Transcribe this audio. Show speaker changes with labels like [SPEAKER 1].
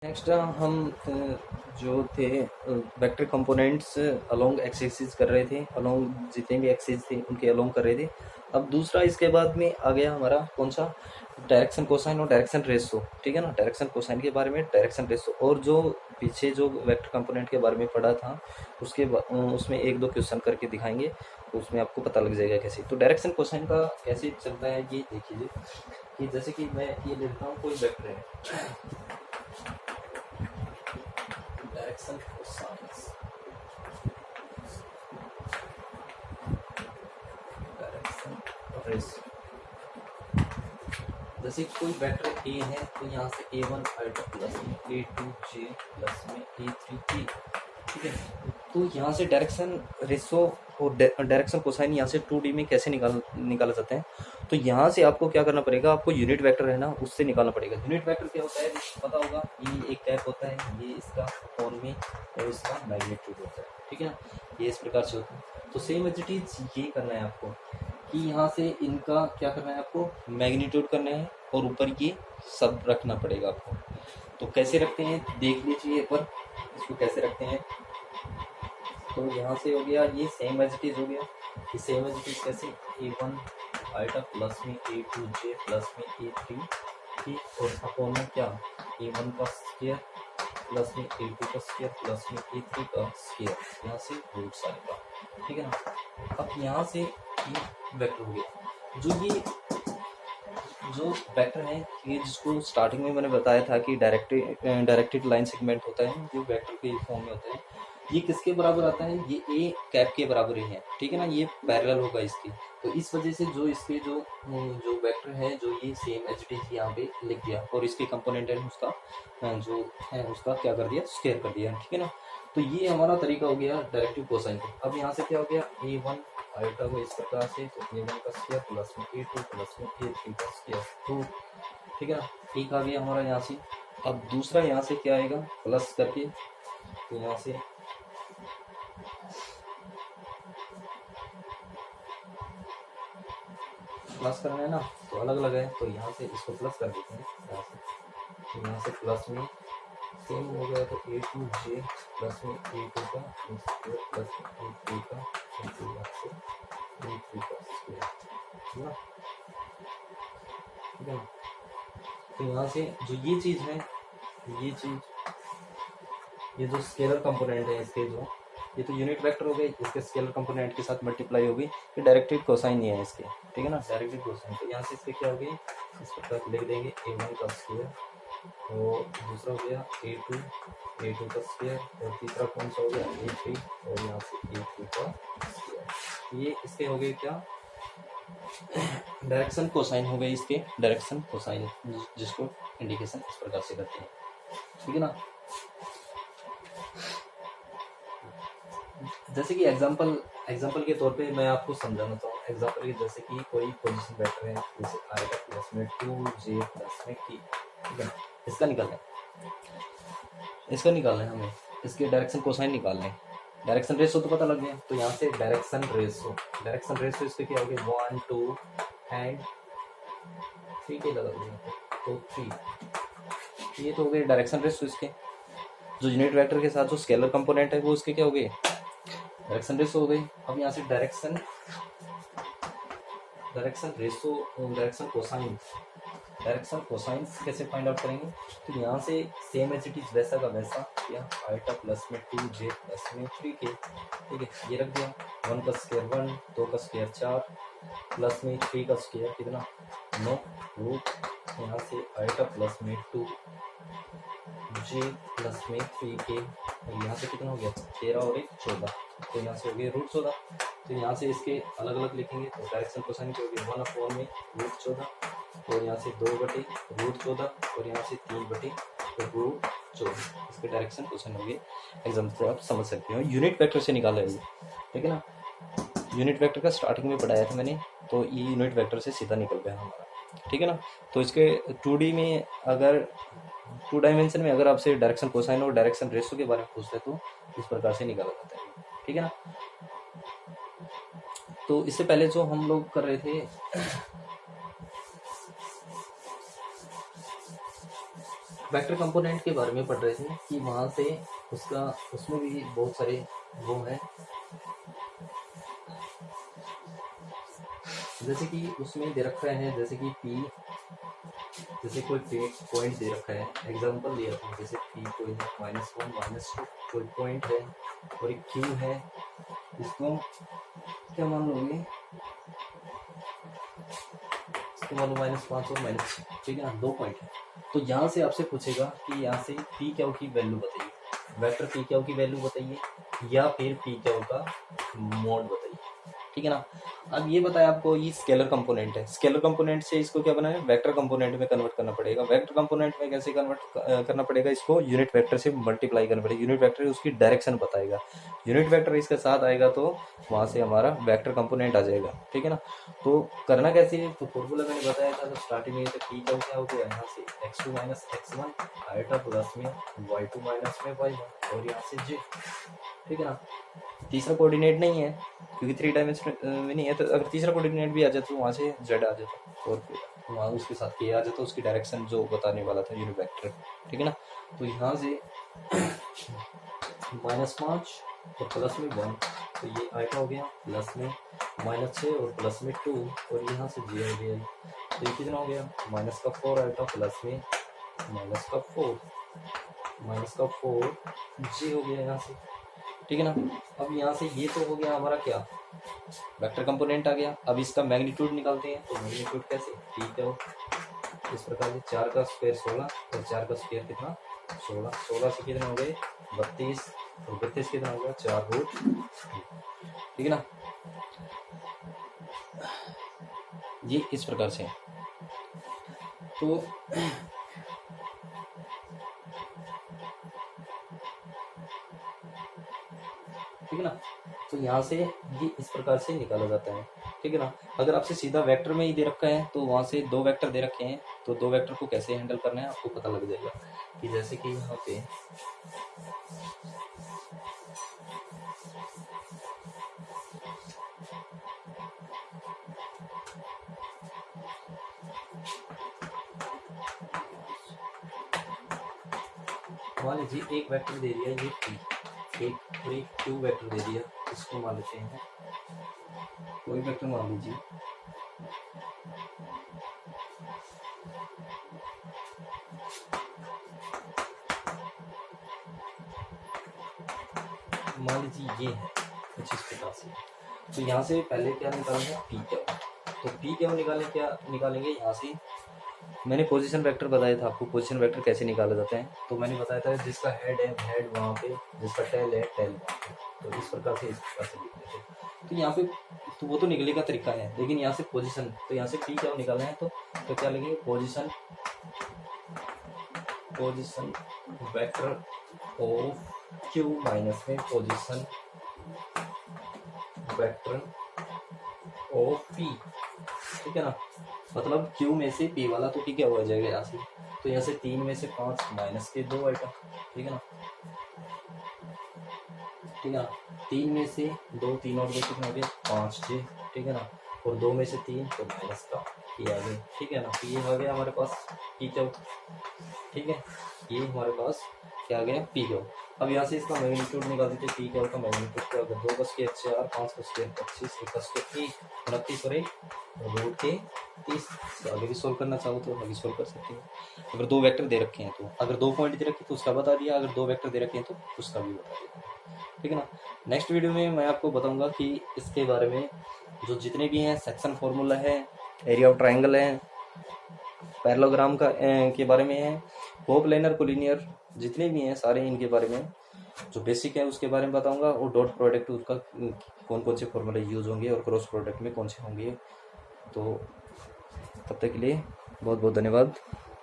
[SPEAKER 1] Next हम जो थे वेक्टर कंपोनेंट्स अलोंग एक्सिस कर रहे थे, अलोंग जितने भी एक्सिस थे उनके अलोंग कर रहे थे। अब दूसरा इसके बाद में आ गया हमारा कौन सा, डायरेक्शन कोसाइन और डायरेक्शन रेशो। ठीक है ना, डायरेक्शन कोसाइन के बारे में, डायरेक्शन रेशो, और जो पीछे जो वेक्टर कंपोनेंट के बारे में पढ़ा था उसमें एक दो क्वेश्चन करके दिखाएंगे, तो उसमें आपको पता लग जाएगा कैसे। तो डायरेक्शन कोसाइन का कैसे चलता है ये देखिए, कि जैसे कि मैं ये लेता हूँ, कोई वेक्टर है, डायरेक्शन कोसाइंस, डायरेक्शन रेशो। जैसे कोई वेक्टर ए है, तो यहाँ से a1 अल्फा प्लस में a2 j प्लस में a3 k। ठीक है, तो यहाँ से डायरेक्शन रेशो और डायरेक्शन कोसाइन यहाँ से 2D में कैसे निकाला जाता है। तो यहाँ से आपको क्या करना पड़ेगा, आपको यूनिट वेक्टर है ना, उससे निकालना पड़ेगा। यूनिट वेक्टर क्या होता है पता होगा, ये एक कैप होता है, ये इसका कोण में और इसका मैग्नीट्यूड होता है। ठीक है ना, ये इस प्रकार से होता है। तो सेम एज इट इज ये करना है आपको, कि यहाँ से इनका क्या करना है, आपको मैग्नीट्यूड करना है और ऊपर ये सब रखना पड़ेगा आपको। तो कैसे रखते हैं देख लीजिए एक बार, इसको कैसे रखते हैं। तो यहाँ से हो गया ये सेम एज इट इज हो गया, ये सेम एज इट इज कैसे, a1 आल्फा प्लस में a2 j प्लस में a3 ठीक, और अपॉन में क्या, a1 का स्क्वायर प्लस में a2 का स्क्वायर प्लस में a3 का स्क्वायर, यहाँ से रूट्स आएगा। ठीक है ना, अब यहाँ से ये वेक्टर हो गया। जो वेक्टर है ये, जिसको स्टार्टिंग में मैंने बताया था कि डायरेक्टेड लाइन सेगमेंट होता है, जो वेक्टर के फॉर्म में होता है, ये किसके बराबर आता है, ये ए कैप के बराबर ही है। ठीक है ना, ये पैरेलल होगा इसकी। तो इस वजह से जो इसके जो वेक्टर है, जो ये सेम एज इट इज यहाँ पे लिख दिया, और इसके कंपोनेंट है उसका जो है उसका क्या कर दिया, स्क्वायर कर दिया। ठीक है ना, तो ये हमारा तरीका हो गया डायरेक्टिव कोसाइन का। अब यहाँ से क्या हो गया, a1 आल्फा को इस प्रकार से, तो a1 का स्क्वायर प्लस में a2 प्लस में a3 का स्क्वायर, तो ठीक है ना, एक आ गया हमारा यहाँ से। अब दूसरा यहाँ से क्या आएगा, प्लस करके, तो यहाँ से प्लस करना है ना, तो अलग अलग है, तो यहाँ से इसको प्लस कर देते हैं यहाँ से। तो यहाँ से प्लस में सेम हो गया, तो a2 j प्लस में a2 का स्क्वायर प्लस में a3 का, तो यहाँ से a3 का स्क्वायर, है ना। ठीक है, तो यहाँ से जो ये चीज़ है, ये चीज़, ये जो स्केलर कंपोनेंट है इसके, जो ये तो यूनिट वेक्टर हो गए, इसके स्केलर कंपोनेंट के साथ मल्टीप्लाई होगी, ये डायरेक्टेड कोसाइन ही है इसके। ठीक है ना, डायरेक्टेड कोसाइन। तो यहाँ से इसके क्या हो गई, इस प्रकार लिख देंगे a1 का स्क्वायर, और दूसरा हो गया a2 का स्क्वायर, और तीसरा कौन सा हो गया a3, और यहाँ से a3 का स्क्वायर। ये इसके हो गए क्या, डायरेक्शन कोसाइन हो गए इसके, डायरेक्शन कोसाइन, जिसको इंडिकेशन इस प्रकार से करते हैं। ठीक है ना, जैसे कि एग्जांपल के तौर पे मैं आपको समझाना चाहूँ। एग्जांपल की, जैसे कि कोई पोजीशन वेक्टर है, जैसे आएगा प्लस में 2j प्लस में k। ठीक है, इसका निकालना है हमें, इसके डायरेक्शन कोसाइन निकालना है। डायरेक्शन रेशो तो पता लग गया, तो यहाँ से डायरेक्शन रेशो इसके क्या हो गया, 1 2 एंड 3 के लगा दिया, तो 3। ये तो हो गए डायरेक्शन रेशो इसके। जो यूनिट वेक्टर के साथ जो स्केलर कंपोनेंट है, वो इसके क्या हो गए, डायरेक्शन रेशो हो गई। अब यहाँ से डायरेक्शन रेशो, डायरेक्शन कोसाइन कैसे फाइंड आउट करेंगे। तो यहाँ से सेम एज इट इज वैसा का वैसा, या आल्फा प्लस में 2j प्लस में 3k। ठीक है, ये रख दिया, 1 का स्क्वायर 1, 2 का स्क्वायर 4, प्लस में 3 का स्क्वायर कितना 9 रूट, यहाँ से आल्फा प्लस में 2j प्लस में 3k, और यहाँ से कितना हो गया 13 और 1 14, तो यहाँ से हो गया रूट 14। तो यहाँ से इसके अलग अलग लिखेंगे, तो डायरेक्शन कोसाइन की हो गई 1/में रूट 14, और यहाँ से 2/√14, और यहाँ से 3/√14, इसके डायरेक्शन कोसाइन हो गए। एग्जाम्पल आप समझ सकते हो, यूनिट वेक्टर से निकाला है ये। ठीक है ना, यूनिट वेक्टर का स्टार्टिंग में पढ़ाया था मैंने, तो ये यूनिट वेक्टर से सीधा निकल गया हमारा। ठीक है ना, तो इसके 2D में, अगर 2 डायमेंशन में अगर आपसे डायरेक्शन कोसाइन और डायरेक्शन रेशो के बारे में पूछते तो इस प्रकार से निकाला जाता है। ठीक है ना, तो इससे पहले जो हम लोग कर रहे थे वेक्टर कंपोनेंट के बारे में पढ़ रहे थे कि वहाँ से उसका उसमें भी बहुत सारे वो हैं, जैसे कि उसमें दे रखा है जैसे कि पी, जैसे कोई पॉइंट दे रखा है, एग्जांपल दिया था जैसे पी कोई है -1 -2 कोई पॉइंट है और एक क्यू है, इसको क्या मान लोगे, इसको मान लो -5 और -6, ठीक है ना, 2 पॉइंट है। तो यहाँ से आपसे पूछेगा कि यहाँ से पी क्यू की वैल्यू बताइए, वेक्टर पी क्यू की वैल्यू बताइए या फिर पी क्यू का मोड बताइए, ठीक है ना। अब ये बताया आपको ये स्केलर कंपोनेंट है, स्केलर कंपोनेंट से इसको क्या बनाना है, वेक्टर कंपोनेंट में कन्वर्ट करना पड़ेगा। वेक्टर कंपोनेंट में कैसे कन्वर्ट करना पड़ेगा, इसको यूनिट वेक्टर से मल्टीप्लाई करना पड़ेगा। यूनिट वेक्टर उसकी डायरेक्शन बताएगा, यूनिट वेक्टर इसके साथ आएगा तो वहां से हमारा वेक्टर कंपोनेंट आ जाएगा, ठीक है ना। तो करना कैसे है, तो फॉर्मूला मैंने बताया था, तो स्टार्टिंग में पी क्या हो गया, यहाँ से x2 - x1 आएगा प्लस में y2 - में y1 और यहाँ से j, ठीक है ना। तीसरा कोऑर्डिनेट नहीं है क्योंकि 3 डायमेंशन में नहीं है, तो अगर तीसरा कोऑर्डिनेट भी आ जाए तो वहाँ से z आ जाता और फिर वहाँ उसके साथ k आ जाता, उसकी डायरेक्शन जो बताने वाला था यूनिट वेक्टर, ठीक है ना। तो यहाँ से -5 और प्लस में 1, तो ये आएगा हो गया प्लस में -6 और प्लस में 2 और यहाँ से j हो गया, तो ये कितना हो गया -4 आएगा प्लस में -4 j हो गया यहाँ से, ठीक है ना। अब यहाँ से ये तो हो गया हमारा क्या, वेक्टर कंपोनेंट आ गया। अब इसका मैग्नीट्यूड निकालते हैं, तो मैग्नीट्यूड कैसे, ठीक है इस प्रकार से 4 का स्क्वायर 16 और 4 का स्क्वायर कितना 16, 16 से कितना हो गए 32 और 32 कितना हो गया 4√, ठीक है ना। ये इस प्रकार से, तो ठीक है ना। तो यहाँ से ये इस प्रकार से निकाला जाता है, ठीक है ना। अगर आपसे सीधा वेक्टर में ही दे रखा है तो वहाँ से 2 वेक्टर दे रखे हैं, तो 2 वेक्टर को कैसे हैंडल करना है आपको पता लग जाएगा कि जैसे कि यहाँ पे मान लीजिए एक वेक्टर दे दिया ये पी, एक और एक क्यू वेक्टर दे दिया, इसको मान लेते हैं कोई वेक्टर मान लीजिए, मान लीजिए ये है कुछ इस प्रकार से। तो यहाँ से पहले क्या निकालेंगे पी क्यू, तो पी क्यू निकालें, क्या निकालेंगे यहाँ से मैंने पोजीशन वेक्टर बताया था आपको, पोजीशन वेक्टर कैसे निकाले जाते हैं, तो मैंने बताया था जिसका हेड है हेड वहाँ पे, जिसका टेल है टेल वहाँ पे, तो इस प्रकार से लिखते थे। तो यहाँ पे तो वो तो निकले का तरीका है, लेकिन यहाँ से पोजीशन, तो यहाँ से पी क्या निकालना है, तो क्या लिखेंगे position vector of Q minus में पोजीशन वेक्टर ऑफ पी, ठीक है ना। मतलब क्यू में से पी वाला तो ठीक है हो जाएगा यहाँ से, तो यहाँ से 3 में से 5 माइनस के 2 आएगा, ठीक है ना, ठीक है ना। 3 में से 2 3 और 2 कितने हो गए 5 6, ठीक है ना, और 2 में से 3 तो माइनस का ये आ गया, ठीक है ना। तो ये आ गया हमारे पास पी क्यू, ठीक है, ये हमारे पास क्या आ गया पी क्यू। अब यहाँ से इसका मैग्नीट्यूड निकाल देते हैं, पी क्यू का मैग्नीट्यूड क्या होगा 2 का स्क्वायर 4 5 का स्क्वायर 25 1 का स्क्वायर 1 29 और 1 रूट के 30। आगे भी सोल्व करना चाहो तो आगे सोल्व कर सकते हो। अगर 2 वेक्टर दे रखे हैं तो, अगर 2 पॉइंट दे रखे तो उसका बता दिया, अगर 2 वेक्टर दे रखे हैं तो उसका भी बता दिया, ठीक है ना। नेक्स्ट वीडियो में मैं आपको बताऊंगा कि इसके बारे में जो जितने भी हैं सेक्शन फॉर्मूला है, एरिया ऑफ ट्राइंगल है, पैरेललोग्राम का के बारे में है, कोप्लेनर कोलिनियर जितने भी हैं सारे इनके बारे में जो बेसिक है उसके बारे में बताऊंगा, और डॉट प्रोडक्ट उसका कौन कौन से फॉर्मूले यूज होंगे और क्रॉस प्रोडक्ट में कौन से होंगे। तो तब तक के लिए बहुत बहुत धन्यवाद।